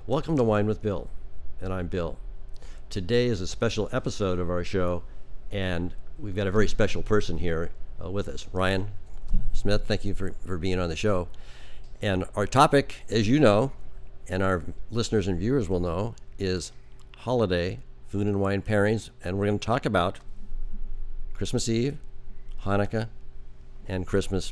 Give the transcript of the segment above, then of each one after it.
Welcome to Wine with Bill, and I'm Bill. Today is a special episode of our show, and we've got a very special person here with us. Ryan Smith, thank you for being on the show. And our topic, as you know, and our listeners and viewers will know, is holiday food and wine pairings, and we're going to talk about Christmas Eve, Hanukkah, and Christmas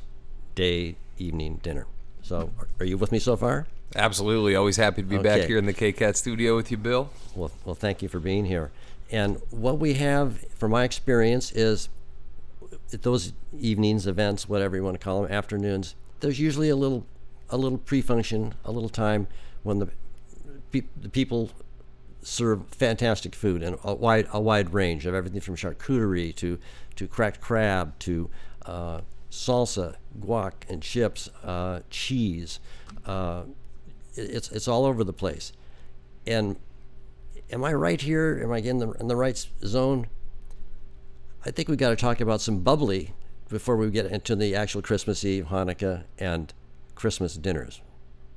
Day evening dinner. So, are you with me so far? Absolutely. Always happy to be back here in the K-Cat studio with you, Bill. Well, thank you for being here. And what we have, from my experience, is at those evenings, events, whatever you want to call them, afternoons, there's usually a little pre-function, a little time when the people serve fantastic food and a wide range of everything from charcuterie to cracked crab to salsa, guac and chips, cheese. It's all over the place. And am I right here? Am I in the right zone? I think we got to talk about some bubbly before we get into the actual Christmas Eve, Hanukkah, and Christmas dinners.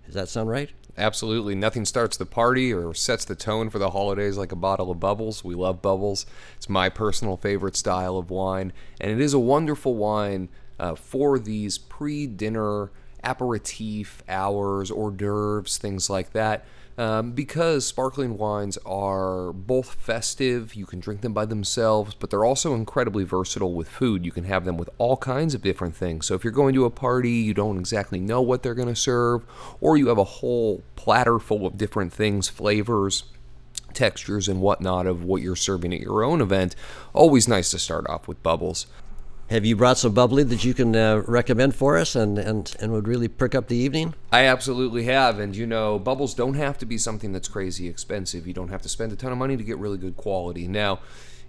Does that sound right? Absolutely. Nothing starts the party or sets the tone for the holidays like a bottle of bubbles. We love bubbles. It's my personal favorite style of wine, and it is a wonderful wine for these pre-dinner aperitif hours, hors d'oeuvres, things like that. Because sparkling wines are both festive, you can drink them by themselves, but they're also incredibly versatile with food. You can have them with all kinds of different things. So if you're going to a party, you don't exactly know what they're going to serve, or you have a whole platter full of different things, flavors, textures, and whatnot of what you're serving at your own event, always nice to start off with bubbles. Have you brought some bubbly that you can recommend for us and would really perk up the evening? I absolutely have, and bubbles don't have to be something that's crazy expensive. You don't have to spend a ton of money to get really good quality. Now,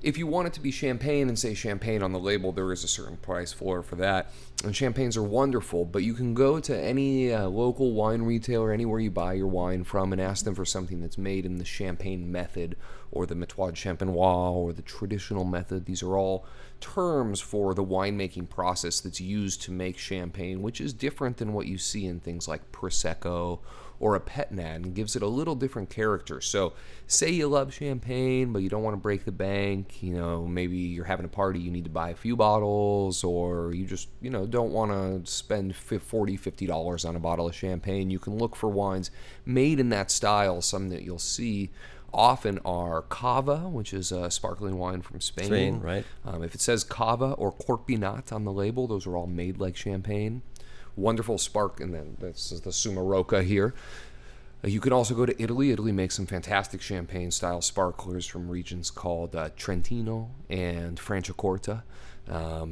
if you want it to be champagne and say champagne on the label, there is a certain price floor for that. And champagnes are wonderful, but you can go to any local wine retailer, anywhere you buy your wine from, and ask them for something that's made in the champagne method or the méthode champenois or the traditional method. These are all terms for the winemaking process that's used to make champagne, which is different than what you see in things like Prosecco or a Pet Nat, and gives it a little different character. So say you love champagne, but you don't want to break the bank. Maybe you're having a party, you need to buy a few bottles, or you just, don't want to spend $40, $50 on a bottle of champagne. You can look for wines made in that style. Some that you'll see often are Cava, which is a sparkling wine from Spain. Right. If it says Cava or Corpinat on the label, those are all made like champagne. Wonderful spark, and then this is the Sumaroca here. You can also go to Italy. Italy makes some fantastic champagne-style sparklers from regions called Trentino and Franciacorta.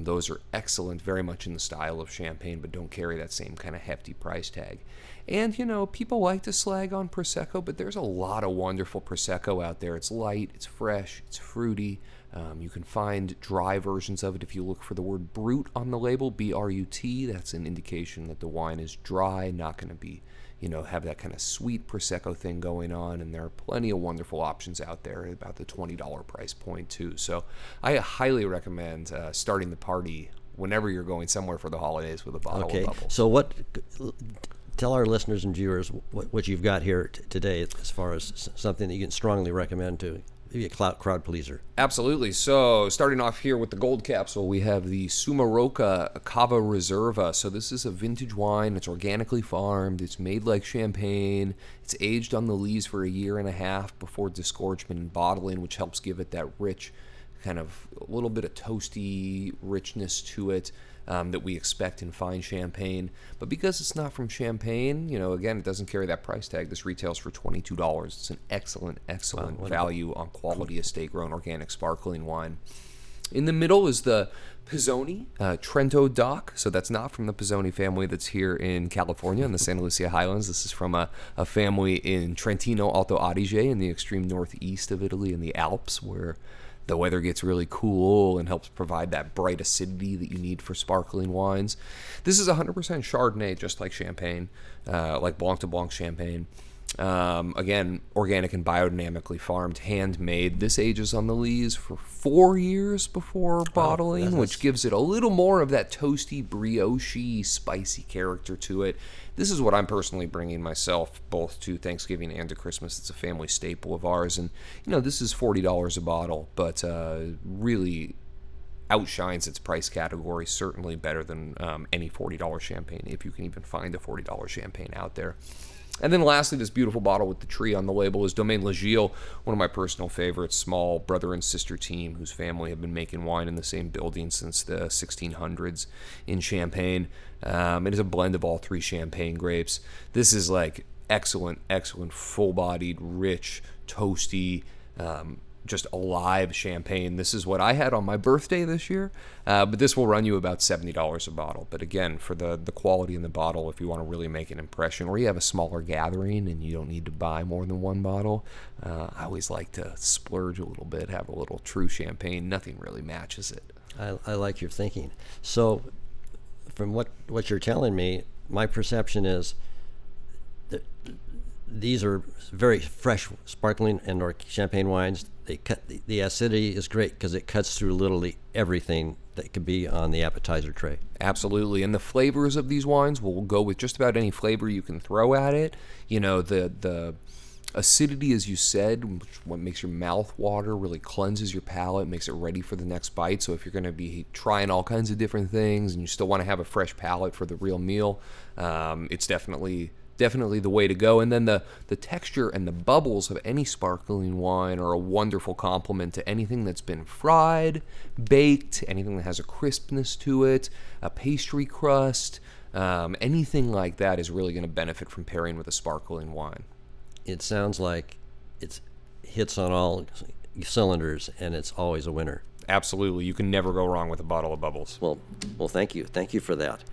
Those are excellent, very much in the style of champagne, but don't carry that same kind of hefty price tag. And, people like to slag on Prosecco, but there's a lot of wonderful Prosecco out there. It's light, it's fresh, it's fruity. You can find dry versions of it if you look for the word brut on the label, B-R-U-T. That's an indication that the wine is dry, not going to be, have that kind of sweet Prosecco thing going on. And there are plenty of wonderful options out there at about the $20 price point, too. So I highly recommend starting the party whenever you're going somewhere for the holidays with a bottle of bubbles. So tell our listeners and viewers what you've got here today as far as something that you can strongly recommend to maybe a crowd pleaser. Absolutely. So starting off here with the gold capsule, we have the Sumaroca Cava Reserva. So this is a vintage wine. It's organically farmed. It's made like champagne. It's aged on the lees for 1.5 years before disgorgement and bottling, which helps give it that rich, kind of a little bit of toasty richness to it that we expect in fine champagne. But because it's not from Champagne, again, it doesn't carry that price tag. This retails for $22. It's an excellent value on quality estate-grown organic sparkling wine. In the middle is the Pizzoni Trento DOC. So that's not from the Pizzoni family that's here in California in the Santa Lucia Highlands. This is from a family in Trentino Alto Adige in the extreme northeast of Italy in the Alps, where the weather gets really cool and helps provide that bright acidity that you need for sparkling wines. This is 100% Chardonnay, just like champagne, like Blanc de Blanc champagne. Again, organic and biodynamically farmed, handmade. This ages on the lees for 4 years before bottling, which gives it a little more of that toasty, brioche, spicy character to it. This is what I'm personally bringing myself both to Thanksgiving and to Christmas. It's a family staple of ours. And, this is $40 a bottle, but really outshines its price category, certainly better than any $40 champagne, if you can even find a $40 champagne out there. And then lastly, this beautiful bottle with the tree on the label is Domaine Le Gilles, one of my personal favorites, small brother and sister team whose family have been making wine in the same building since the 1600s in Champagne. It is a blend of all three champagne grapes. This is like excellent, full-bodied, rich, toasty, just alive champagne. This is what I had on my birthday this year, but this will run you about $70 a bottle. But again, for the quality in the bottle, if you want to really make an impression, or you have a smaller gathering and you don't need to buy more than one bottle, I always like to splurge a little bit, have a little true champagne. Nothing really matches it. I like your thinking. So from what you're telling me, my perception is that these are very fresh, sparkling and/or champagne wines. The acidity is great because it cuts through literally everything that could be on the appetizer tray. Absolutely, and the flavors of these wines will go with just about any flavor you can throw at it. The acidity, as you said, what makes your mouth water, really cleanses your palate, makes it ready for the next bite. So if you're going to be trying all kinds of different things and you still want to have a fresh palate for the real meal, it's definitely the way to go. And then the texture and the bubbles of any sparkling wine are a wonderful complement to anything that's been fried, baked, anything that has a crispness to it, a pastry crust, anything like that is really going to benefit from pairing with a sparkling wine. It sounds like it hits on all cylinders, and it's always a winner. Absolutely. You can never go wrong with a bottle of bubbles. Well, thank you. Thank you for that.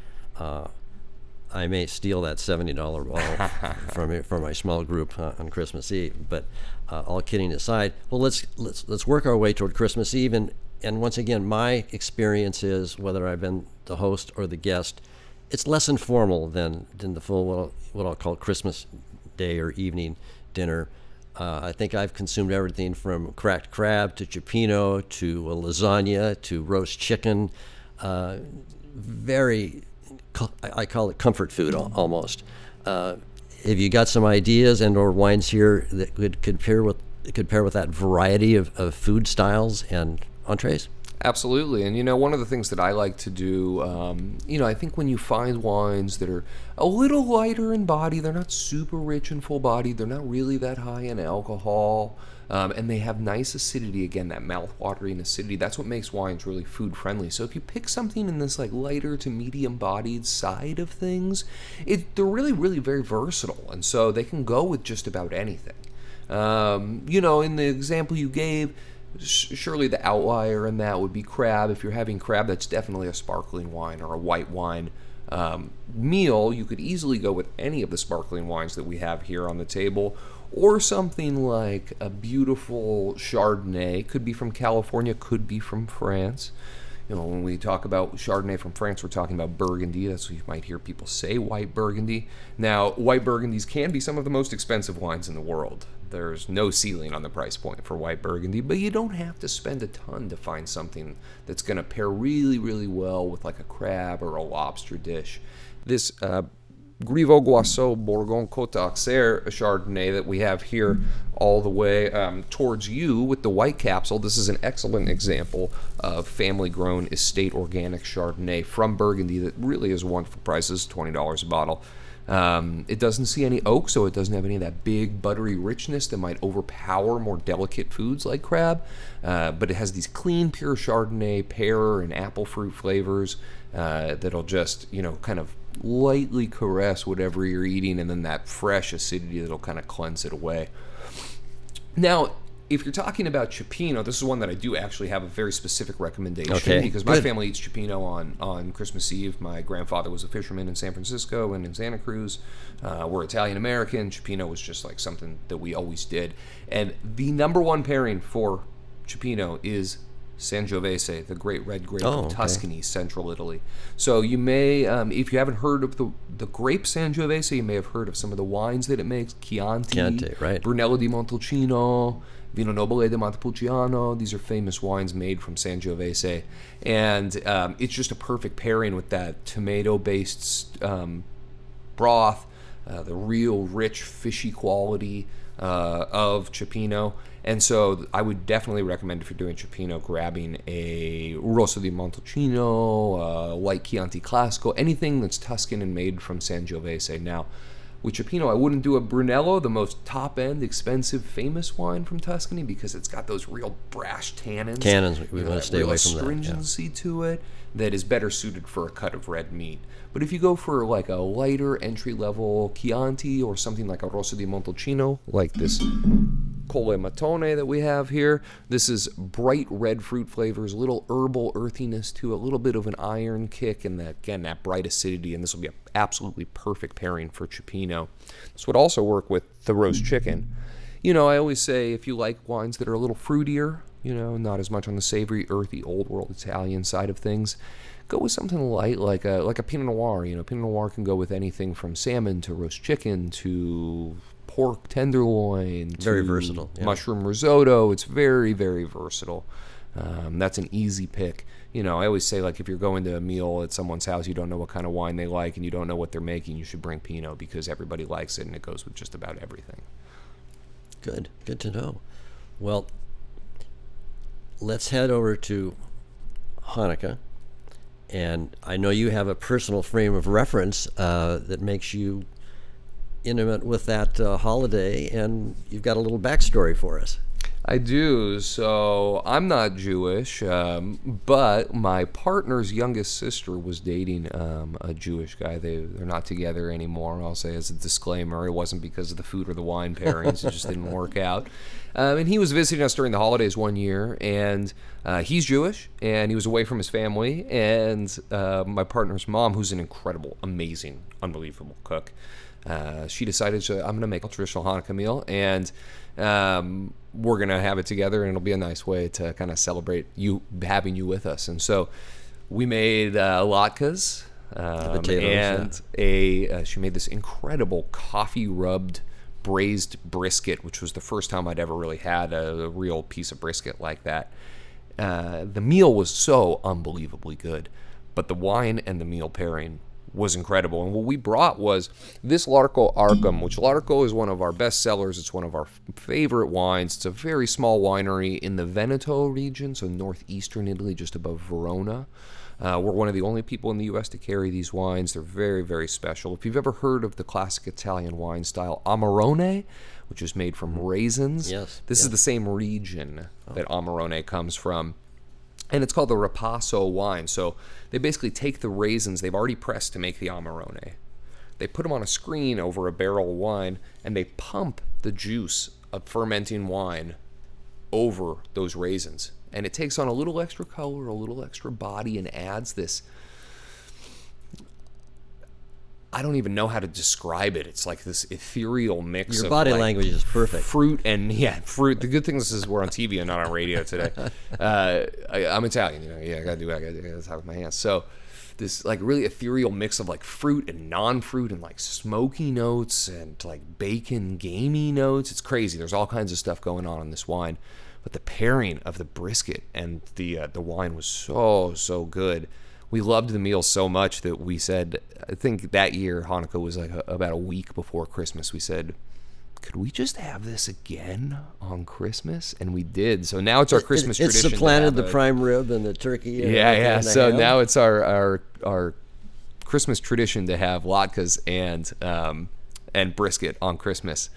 I may steal that $70 bottle from my small group on Christmas Eve. But all kidding aside, well, let's work our way toward Christmas Eve. And once again, my experience is, whether I've been the host or the guest, it's less informal than the full what I'll call Christmas day or evening dinner. I think I've consumed everything from cracked crab to cioppino to a lasagna to roast chicken. I call it comfort food almost. Have you got some ideas and/or wines here that could pair with that variety of food styles and entrees? Absolutely. And, one of the things that I like to do, I think when you find wines that are a little lighter in body, they're not super rich and full bodied, they're not really that high in alcohol, and they have nice acidity, again, that mouth-watering acidity, that's what makes wines really food-friendly. So if you pick something in this lighter to medium-bodied side of things, they're really, really very versatile, and so they can go with just about anything. In the example you gave, surely the outlier in that would be crab. If you're having crab, that's definitely a sparkling wine or a white wine. Meal, you could easily go with any of the sparkling wines that we have here on the table, or something like a beautiful Chardonnay. Could be from California, could be from France. When we talk about Chardonnay from France, we're talking about Burgundy. That's what you might hear people say, white Burgundy. Now, white Burgundies can be some of the most expensive wines in the world. There's no ceiling on the price point for white Burgundy, but you don't have to spend a ton to find something that's going to pair really, really well with like a crab or a lobster dish. This Griveau Goisseau Bourgogne Côte d'Auxerre Chardonnay that we have here all the way towards you with the white capsule. This is an excellent example of family-grown estate organic Chardonnay from Burgundy that really is wonderful prices, $20 a bottle. It doesn't see any oak, so it doesn't have any of that big buttery richness that might overpower more delicate foods like crab, but it has these clean, pure Chardonnay, pear, and apple fruit flavors that'll just, kind of lightly caress whatever you're eating, and then that fresh acidity that'll kind of cleanse it away. Now, if you're talking about cioppino, this is one that I do actually have a very specific recommendation, because my family eats cioppino on Christmas Eve. My grandfather was a fisherman in San Francisco and in Santa Cruz. We're Italian-American. Cioppino was just like something that we always did. And the number one pairing for cioppino is Sangiovese, the great red grape Oh, of okay. Tuscany, central Italy. So you may, if you haven't heard of the grape Sangiovese, you may have heard of some of the wines that it makes. Chianti, right. Brunello di Montalcino, Vino Nobile di Montepulciano. These are famous wines made from Sangiovese. And it's just a perfect pairing with that tomato-based broth, the real rich, fishy quality of Cioppino. And so I would definitely recommend, if you're doing Cioppino, grabbing a Rosso di Montalcino, light Chianti Classico, anything that's Tuscan and made from Sangiovese. Now, with Cioppino, I wouldn't do a Brunello, the most top-end, expensive, famous wine from Tuscany, because it's got those real brash tannins. Tannins, we want to stay real away from that. Yeah. astringency to it that is better suited for a cut of red meat. But if you go for like a lighter entry-level Chianti or something like a Rosso di Montalcino, like this Colle Matone that we have here, this is bright red fruit flavors, a little herbal earthiness to it, a little bit of an iron kick, and that bright acidity, and this will be an absolutely perfect pairing for Cioppino. This would also work with the roast chicken. I always say, if you like wines that are a little fruitier, not as much on the savory, earthy, old world Italian side of things, go with something light like a Pinot Noir. Pinot Noir can go with anything from salmon to roast chicken to pork tenderloin to Very versatile, yeah. mushroom risotto. It's very, very versatile. That's an easy pick. I always say, like, if you're going to a meal at someone's house, you don't know what kind of wine they like and you don't know what they're making, you should bring Pinot, because everybody likes it and it goes with just about everything. Good to know. Well, let's head over to Hanukkah. And I know you have a personal frame of reference that makes you intimate with that holiday, and you've got a little backstory for us. I do. So I'm not Jewish, but my partner's youngest sister was dating a Jewish guy. They're not together anymore. I'll say as a disclaimer, it wasn't because of the food or the wine pairings. It just didn't work out. And he was visiting us during the holidays one year, and he's Jewish, and he was away from his family. And my partner's mom, who's an incredible, amazing, unbelievable cook, she decided, I'm going to make a traditional Hanukkah meal, and we're going to have it together, and it'll be a nice way to kind of celebrate you having you with us. And so we made latkes, potatoes, and she made this incredible coffee-rubbed braised brisket, which was the first time I'd ever really had a real piece of brisket like that. The meal was so unbelievably good, but the wine and the meal pairing was incredible. And what we brought was this Larco Arcum, which Larco is one of our best sellers. It's one of our favorite wines. It's a very small winery in the Veneto region, so northeastern Italy, just above Verona. We're one of the only people in the U.S. to carry these wines. They're very, very special. If you've ever heard of the classic Italian wine style Amarone, which is made from raisins, this is the same region that Amarone comes from. And it's called the Ripasso wine. So they basically take the raisins they've already pressed to make the Amarone. They put them on a screen over a barrel of wine, and they pump the juice of fermenting wine over those raisins. And it takes on a little extra color, a little extra body, and adds this, I don't even know how to describe it. It's like this ethereal mix of Your body like language is perfect. fruit and fruit. The good thing is we're on TV and not on radio today. I'm Italian, I gotta do what I gotta do. I gotta talk with my hands. So this like really ethereal mix of like fruit and non-fruit and like smoky notes and like bacon gamey notes. It's crazy. There's all kinds of stuff going on in this wine. But the pairing of the brisket and the wine was so good. We loved the meal so much that we said, I think that year Hanukkah was like about a week before Christmas. We said, could we just have this again on Christmas? And we did. So now it's our Christmas tradition. It's supplanted the prime rib and the turkey. And yeah. So ham. now it's our Christmas tradition to have latkes and brisket on Christmas.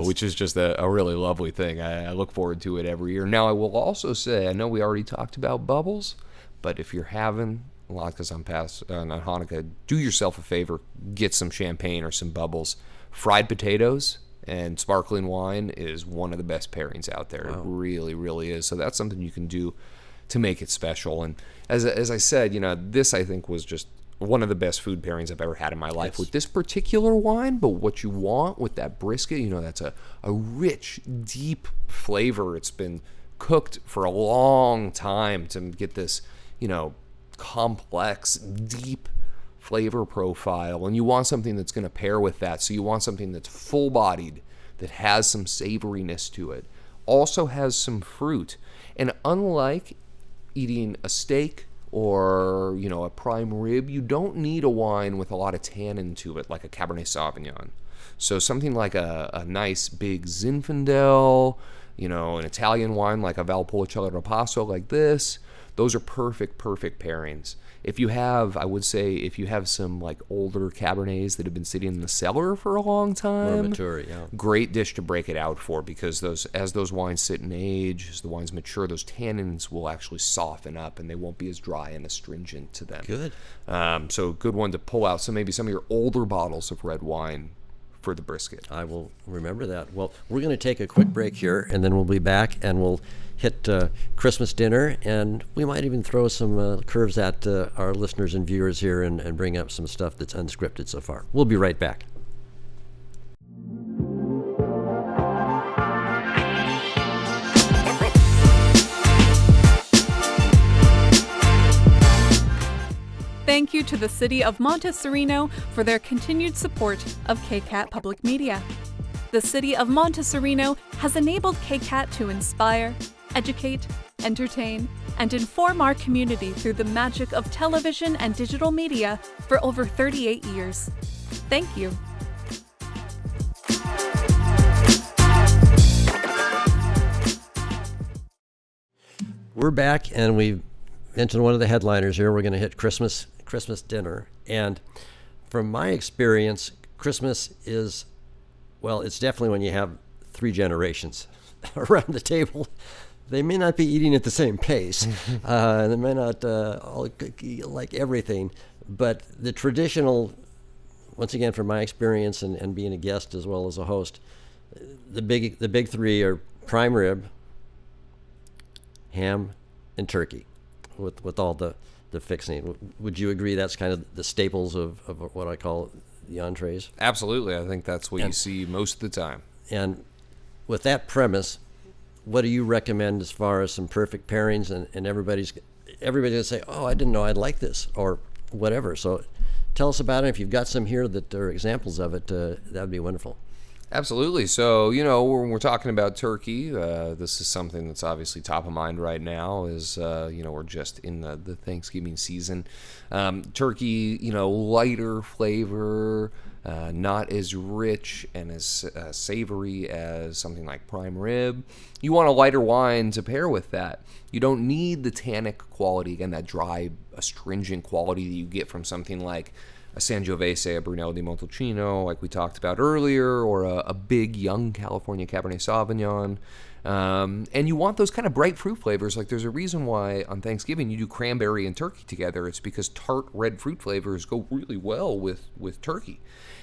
Which is just a really lovely thing. I look forward to it every year. Now, I will also say, I know we already talked about bubbles, but if you're having latkes on Hanukkah, do yourself a favor, get some champagne or some bubbles. Fried potatoes and sparkling wine is one of the best pairings out there. Wow. It really, really is. So that's something you can do to make it special. And as I said, this I think was just one of the best food pairings I've ever had in my life with this particular wine. But what you want with that brisket, that's a rich, deep flavor. It's been cooked for a long time to get this, complex, deep flavor profile, and you want something that's going to pair with that. So you want something that's full-bodied, that has some savoriness to it, also has some fruit. And unlike eating a steak or, a prime rib, you don't need a wine with a lot of tannin to it, like a Cabernet Sauvignon. So something like a nice big Zinfandel, an Italian wine like a Valpolicella Ripasso like this, those are perfect pairings. If you have some like older Cabernets that have been sitting in the cellar for a long time, More mature, yeah. Great dish to break it out for, because as those wines sit in age, as the wines mature, those tannins will actually soften up and they won't be as dry and astringent to them. Good. So good one to pull out. So maybe some of your older bottles of red wine for the brisket. I will remember that. Well, we're going to take a quick break here, and then we'll be back, and we'll hit Christmas dinner, and we might even throw some curves at our listeners and viewers here and bring up some stuff that's unscripted so far. We'll be right back. Thank you to the City of Montessorino for their continued support of KCAT Public Media. The City of Montessorino has enabled KCAT to inspire, educate, entertain, and inform our community through the magic of television and digital media for over 38 years. Thank you. We're back, and we mentioned one of the headliners here. We're going to hit Christmas dinner. And from my experience, Christmas is, well, it's definitely when you have 3 generations around the table. They may not be eating at the same pace. They may not all like everything. But the traditional, once again, from my experience and being a guest as well as a host, the big 3 are prime rib, ham, and turkey, with all the fixing. Would you agree that's kind of the staples of what I call the entrees? Absolutely. I think that's what you see most of the time. And with that premise, what do you recommend as far as some perfect pairings? And everybody's going to say, oh, I didn't know I'd like this, or whatever. So tell us about it. If you've got some here that are examples of it, that would be wonderful. Absolutely. So, when we're talking about turkey, this is something that's obviously top of mind right now as, we're just in the Thanksgiving season. Turkey, lighter flavor, not as rich and as savory as something like prime rib. You want a lighter wine to pair with that. You don't need the tannic quality, again, that dry, astringent quality that you get from something like a Sangiovese, a Brunello di Montalcino, like we talked about earlier, or a big young California Cabernet Sauvignon. And you want those kind of bright fruit flavors. Like, there's a reason why on Thanksgiving you do cranberry and turkey together. It's because tart red fruit flavors go really well with turkey.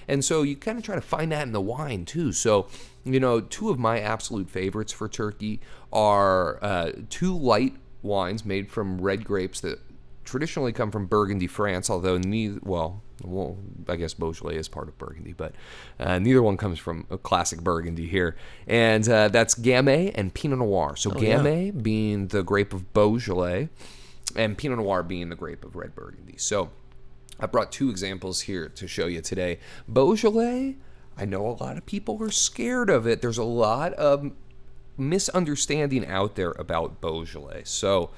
And so you kind of try to find that in the wine too. So, 2 of my absolute favorites for turkey are 2 light wines made from red grapes that traditionally come from Burgundy, France, although I guess Beaujolais is part of Burgundy, but neither one comes from a classic Burgundy here. And that's Gamay and Pinot Noir. So Gamay being the grape of Beaujolais and Pinot Noir being the grape of red Burgundy. So I brought 2 examples here to show you today. Beaujolais, I know a lot of people are scared of it. There's a lot of misunderstanding out there about Beaujolais. So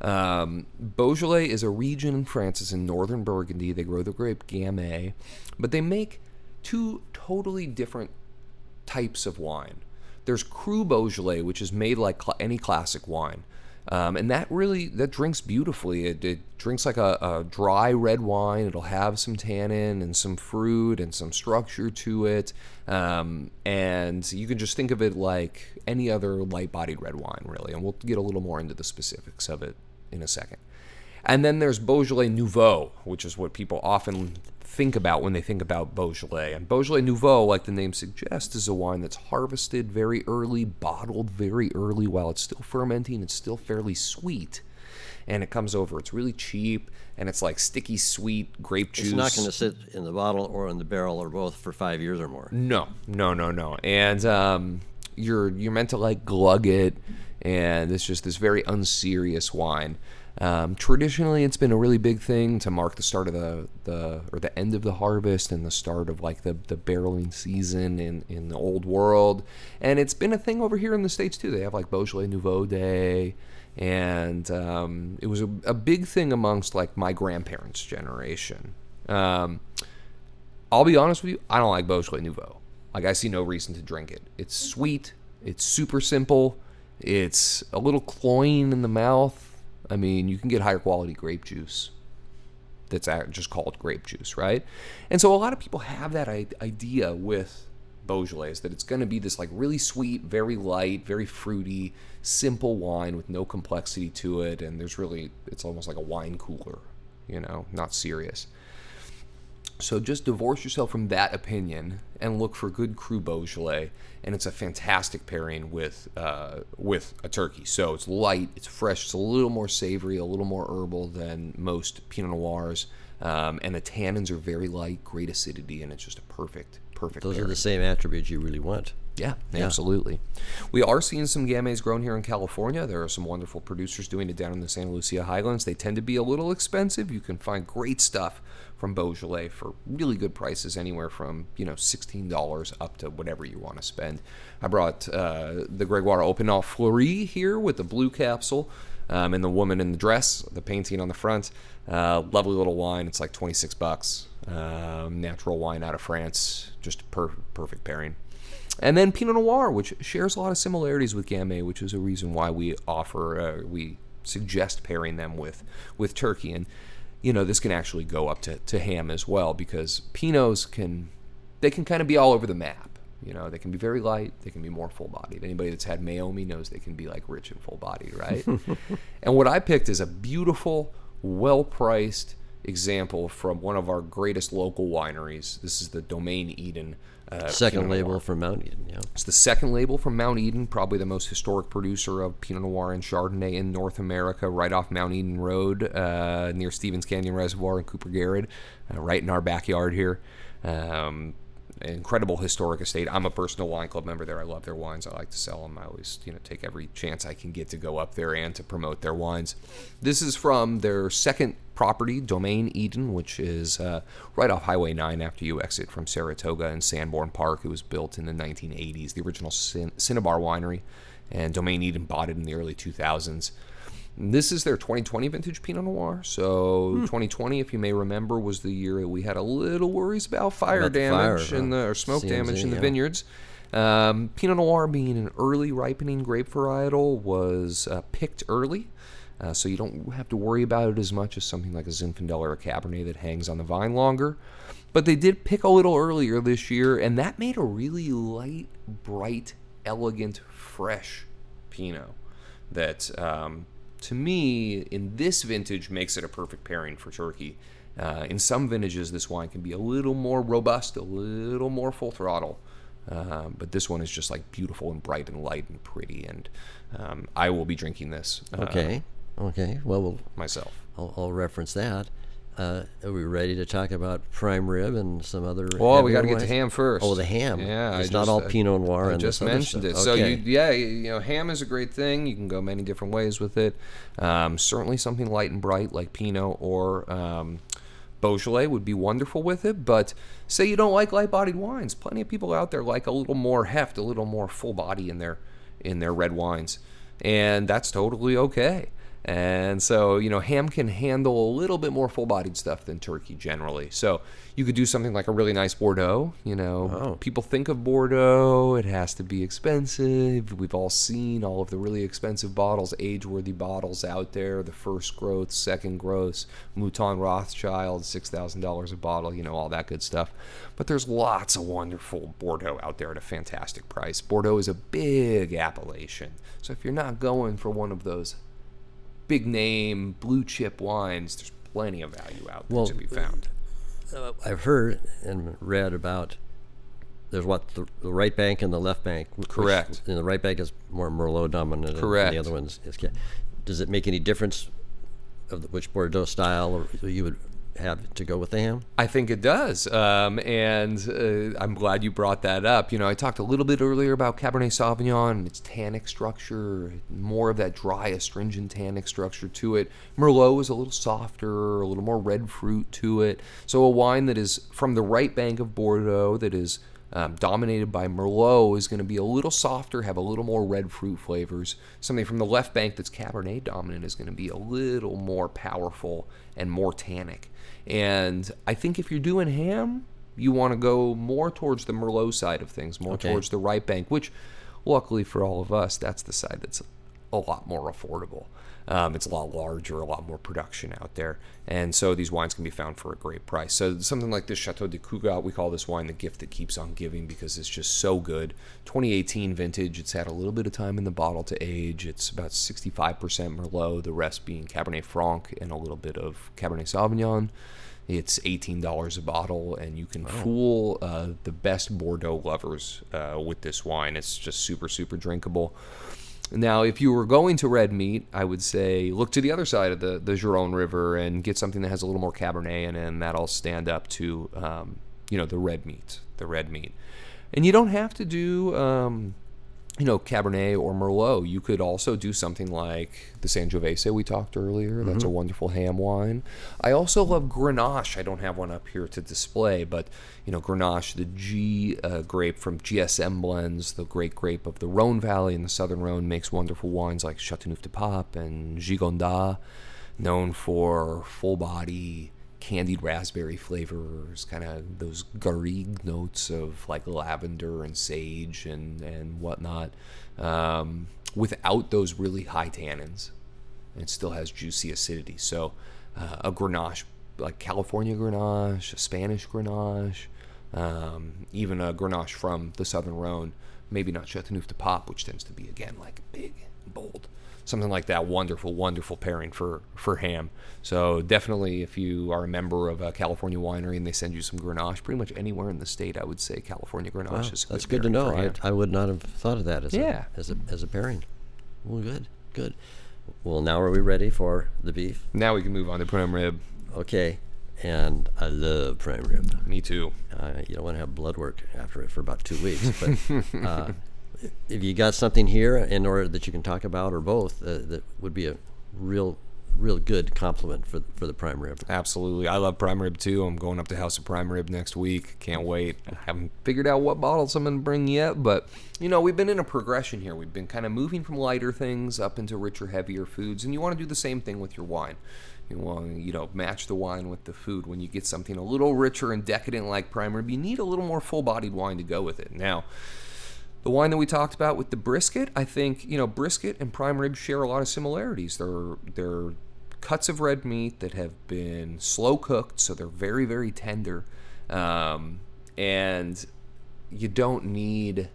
Beaujolais is a region in France. It's in northern Burgundy. They grow the grape Gamay, but they make 2 totally different types of wine. There's Cru Beaujolais, which is made like any classic wine, and that drinks beautifully. It drinks like a dry red wine. It'll have some tannin and some fruit and some structure to it, and you can just think of it like any other light-bodied red wine, really. And we'll get a little more into the specifics of it in a second. And then there's Beaujolais Nouveau, which is what people often think about when they think about Beaujolais. And Beaujolais Nouveau, like the name suggests, is a wine that's harvested very early, bottled very early while it's still fermenting. It's still fairly sweet. And it comes over. It's really cheap, and it's like sticky, sweet grape juice. It's not going to sit in the bottle or in the barrel or both for 5 years or more. No. And you're meant to like glug it and it's just this very unserious wine. Traditionally, it's been a really big thing to mark the start of the end of the harvest and the start of like the barreling season in the old world. And it's been a thing over here in the States too. They have like Beaujolais Nouveau Day, and it was a big thing amongst like my grandparents' generation. I'll be honest with you, I don't like Beaujolais Nouveau. Like, I see no reason to drink it. It's sweet, it's super simple, it's a little cloying in the mouth. I mean, you can get higher quality grape juice that's just called grape juice, right? And so a lot of people have that idea with Beaujolais, that it's going to be this like really sweet, very light, very fruity, simple wine with no complexity to it, and it's almost like a wine cooler, not serious. So just divorce yourself from that opinion and look for good Cru Beaujolais, and it's a fantastic pairing with a turkey. So it's light, it's fresh, it's a little more savory, a little more herbal than most Pinot Noirs, and the tannins are very light, great acidity, and it's just a perfect Those pairing. are the same attributes you really want. Yeah, absolutely. We are seeing some Gameys grown here in California. There are some wonderful producers doing it down in the Santa Lucia Highlands. They tend to be a little expensive. You can find great stuff from Beaujolais for really good prices, anywhere from $16 up to whatever you want to spend. I brought the Gregoire Opinel Fleury here with the blue capsule, and the woman in the dress, the painting on the front. Lovely little wine. It's like $26. Natural wine out of France. Just a perfect pairing. And then Pinot Noir, which shares a lot of similarities with Gamay, which is a reason why we suggest pairing them with turkey. And this can actually go up to ham as well, because Pinots can kind of be all over the map. They can be very light, they can be more full-bodied. Anybody that's had Meiomi knows they can be like rich and full-bodied, right? And what I picked is a beautiful, well-priced example from one of our greatest local wineries. This is the Domaine Eden. Second label from Mount Eden, yeah. It's the second label from Mount Eden, probably the most historic producer of Pinot Noir and Chardonnay in North America, right off Mount Eden Road, near Stevens Canyon Reservoir in Cooper Garrett, right in our backyard here. Incredible historic estate. I'm a personal wine club member there. I love their wines. I like to sell them. I always, take every chance I can get to go up there and to promote their wines. This is from their second property, Domaine Eden, which is right off Highway 9 after you exit from Saratoga and Sanborn Park. It was built in the 1980s, the original Cinnabar winery, and Domaine Eden bought it in the early 2000s. This is their 2020 vintage Pinot Noir. So 2020, if you may remember, was the year that we had a little worries about fire damage or smoke damage in the vineyards. Pinot Noir, being an early ripening grape varietal, was picked early. So you don't have to worry about it as much as something like a Zinfandel or a Cabernet that hangs on the vine longer. But they did pick a little earlier this year, and that made a really light, bright, elegant, fresh Pinot that, to me, in this vintage, makes it a perfect pairing for turkey. In some vintages, this wine can be a little more robust, a little more full throttle. But this one is just like beautiful and bright and light and pretty, and I will be drinking this. Okay. Well, myself. I'll reference that. Are we ready to talk about prime rib and some other? Well, we got to get to ham first. Oh, the ham. Yeah, it's not all Pinot Noir. I just mentioned it. Okay. So ham is a great thing. You can go many different ways with it. Certainly something light and bright like Pinot or Beaujolais would be wonderful with it. But say you don't like light-bodied wines. Plenty of people out there like a little more heft, a little more full body in their red wines, and that's totally okay. And so, ham can handle a little bit more full-bodied stuff than turkey generally. So you could do something like a really nice Bordeaux. People think of Bordeaux, it has to be expensive. We've all seen all of the really expensive bottles, age-worthy bottles out there, the first growth, second growths, Mouton Rothschild, $6,000 a bottle, all that good stuff. But there's lots of wonderful Bordeaux out there at a fantastic price. Bordeaux is a big appellation. So if you're not going for one of those big name blue chip wines, there's plenty of value out there to be found. I've heard and read about there's the right bank and the left bank. Correct. And the right bank is more Merlot dominant. Correct. And the other one is. Does it make any difference of which Bordeaux style or you would have to go with the ham? I think it does, and I'm glad you brought that up. You know, I talked a little bit earlier about Cabernet Sauvignon and its tannic structure, more of that dry, astringent tannic structure to it. Merlot is a little softer, a little more red fruit to it. So a wine that is from the right bank of Bordeaux, that is dominated by Merlot, is going to be a little softer, have a little more red fruit flavors. Something from the left bank that's Cabernet dominant is going to be a little more powerful and more tannic. And I think if you're doing ham, you want to go more towards the Merlot side of things, more towards the right bank, which luckily for all of us, that's the side that's a lot more affordable. It's a lot larger, a lot more production out there. And so these wines can be found for a great price. So something like this Chateau de Cugat, we call this wine the gift that keeps on giving because it's just so good. 2018 vintage. It's had a little bit of time in the bottle to age. It's about 65% Merlot, the rest being Cabernet Franc and a little bit of Cabernet Sauvignon. It's $18 a bottle, and you can fool the best Bordeaux lovers with this wine. It's just super, super drinkable. Now, if you were going to red meat, I would say look to the other side of the Gironde River and get something that has a little more Cabernet in it, and that'll stand up to, the red meat. And you don't have to do, Cabernet or Merlot. You could also do something like the Sangiovese we talked earlier. That's a wonderful ham wine. I also love Grenache. I don't have one up here to display, but, Grenache, the G grape from GSM Blends, the great grape of the Rhone Valley in the Southern Rhone, makes wonderful wines like Châteauneuf-du-Pape and Gigondas, known for full-body candied raspberry flavors, kind of those garrigue notes of like lavender and sage and whatnot, without those really high tannins. It still has juicy acidity. So a Grenache, like California Grenache, a Spanish Grenache, even a Grenache from the Southern Rhone, maybe not Châteauneuf-du-Pape, which tends to be, again, like big and bold. Something like that, wonderful, wonderful pairing for ham. So definitely, if you are a member of a California winery and they send you some Grenache, pretty much anywhere in the state, I would say California Grenache is a good That's good to know. I would not have thought of that as a pairing. Well, good. Well, now are we ready for the beef? Now we can move on to prime rib. Okay, and I love prime rib. Me too. You don't want to have blood work after it for about 2 weeks, but if you got something here in order that you can talk about, or both, that would be a real good compliment for the prime rib. Absolutely. I love prime rib too. I'm going up to House of Prime Rib next week. Can't wait. I haven't figured out what bottles I'm going to bring yet, but we've been in a progression here. We've been kind of moving from lighter things up into richer, heavier foods, and you want to do the same thing with your wine. You want to, match the wine with the food. When you get something a little richer and decadent like prime rib, you need a little more full-bodied wine to go with it. Now, the wine that we talked about with the brisket, I think, brisket and prime rib share a lot of similarities. They're cuts of red meat that have been slow cooked, so they're very, very tender. And you don't need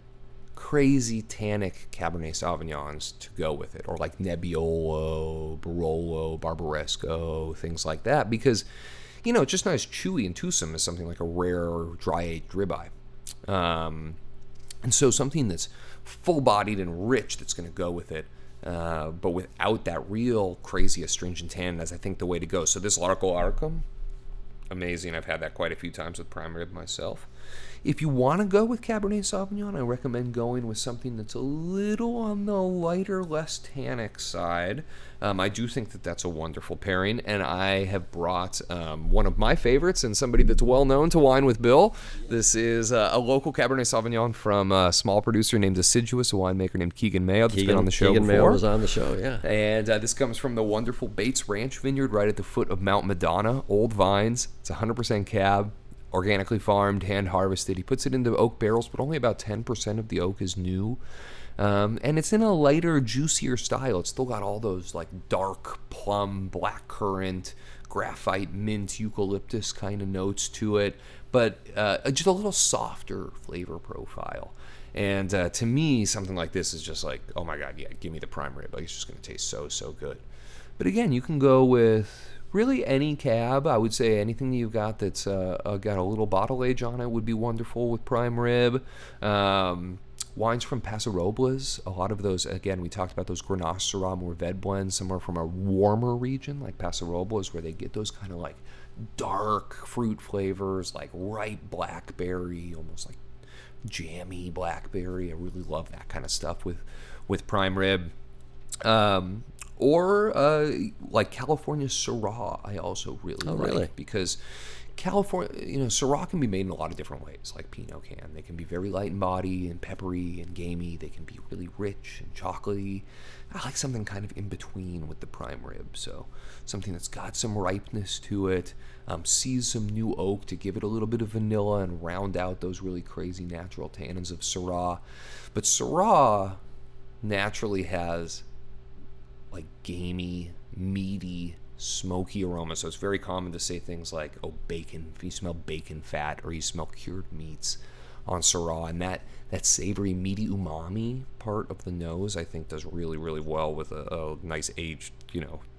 crazy tannic Cabernet Sauvignons to go with it, or like Nebbiolo, Barolo, Barbaresco, things like that, because, it's just not as chewy and toothsome as something like a rare dry-aged ribeye. And so something that's full-bodied and rich that's going to go with it, but without that real crazy astringent tannin, is I think the way to go. So this Larco Arcum, amazing. I've had that quite a few times with prime rib myself. If you want to go with Cabernet Sauvignon, I recommend going with something that's a little on the lighter, less tannic side. I do think that that's a wonderful pairing, and I have brought one of my favorites and somebody that's well known to Wine with Bill. This is a local Cabernet Sauvignon from a small producer named Assiduous, a winemaker named Keegan Mayo that's been on the show before. Keegan Mayo was on the show, yeah. And this comes from the wonderful Bates Ranch Vineyard right at the foot of Mount Madonna, old vines. It's 100% cab. Organically farmed, hand harvested. He puts it into oak barrels, but only about 10% of the oak is new. And it's in a lighter, juicier style. It's still got all those like dark plum, blackcurrant, graphite, mint, eucalyptus kind of notes to it, but just a little softer flavor profile. And to me, something like this is just like, oh my God, yeah, give me the prime rib. Like, it's just going to taste so, so good. But again, you can go with really any cab. I would say anything that you've got that's got a little bottle age on it would be wonderful with prime rib. Wines from Paso Robles, a lot of those, again, we talked about those Grenache, Syrah, Mourvedre blends, somewhere from a warmer region like Paso Robles, where they get those kind of like dark fruit flavors like ripe blackberry, almost like jammy blackberry. I really love that kind of stuff with prime rib. Or like California Syrah, I also really like, really? because California, Syrah can be made in a lot of different ways, like Pinot can. They can be very light in body and peppery and gamey. They can be really rich and chocolatey. I like something kind of in between with the prime rib, so something that's got some ripeness to it, sees some new oak to give it a little bit of vanilla and round out those really crazy natural tannins of Syrah. But Syrah naturally has like gamey, meaty, smoky aroma. So it's very common to say things like, oh, bacon, if you smell bacon fat, or you smell cured meats on Syrah. And that savory, meaty umami part of the nose, I think, does really, really well with a nice aged,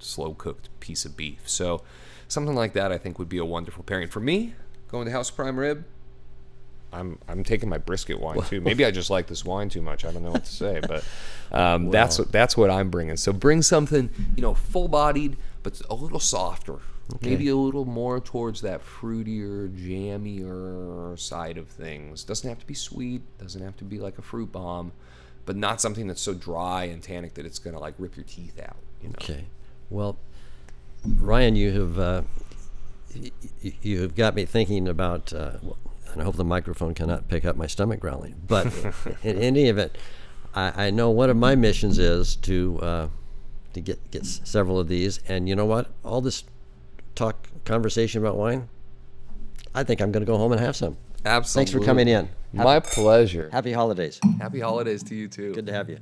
slow cooked piece of beef. So something like that, I think, would be a wonderful pairing. For me, going to House Prime Rib, I'm taking my brisket wine too. Maybe I just like this wine too much. I don't know what to say, but that's what I'm bringing. So bring something full-bodied, but a little softer. Okay. Maybe a little more towards that fruitier, jammier side of things. Doesn't have to be sweet. Doesn't have to be like a fruit bomb, but not something that's so dry and tannic that it's gonna like rip your teeth out. Okay. Well, Ryan, you have got me thinking about. And I hope the microphone cannot pick up my stomach growling. But in any event, I know one of my missions is to get several of these. And you know what? All this conversation about wine, I think I'm going to go home and have some. Absolutely. Thanks for coming in. My pleasure. Happy holidays. Happy holidays to you too. Good to have you.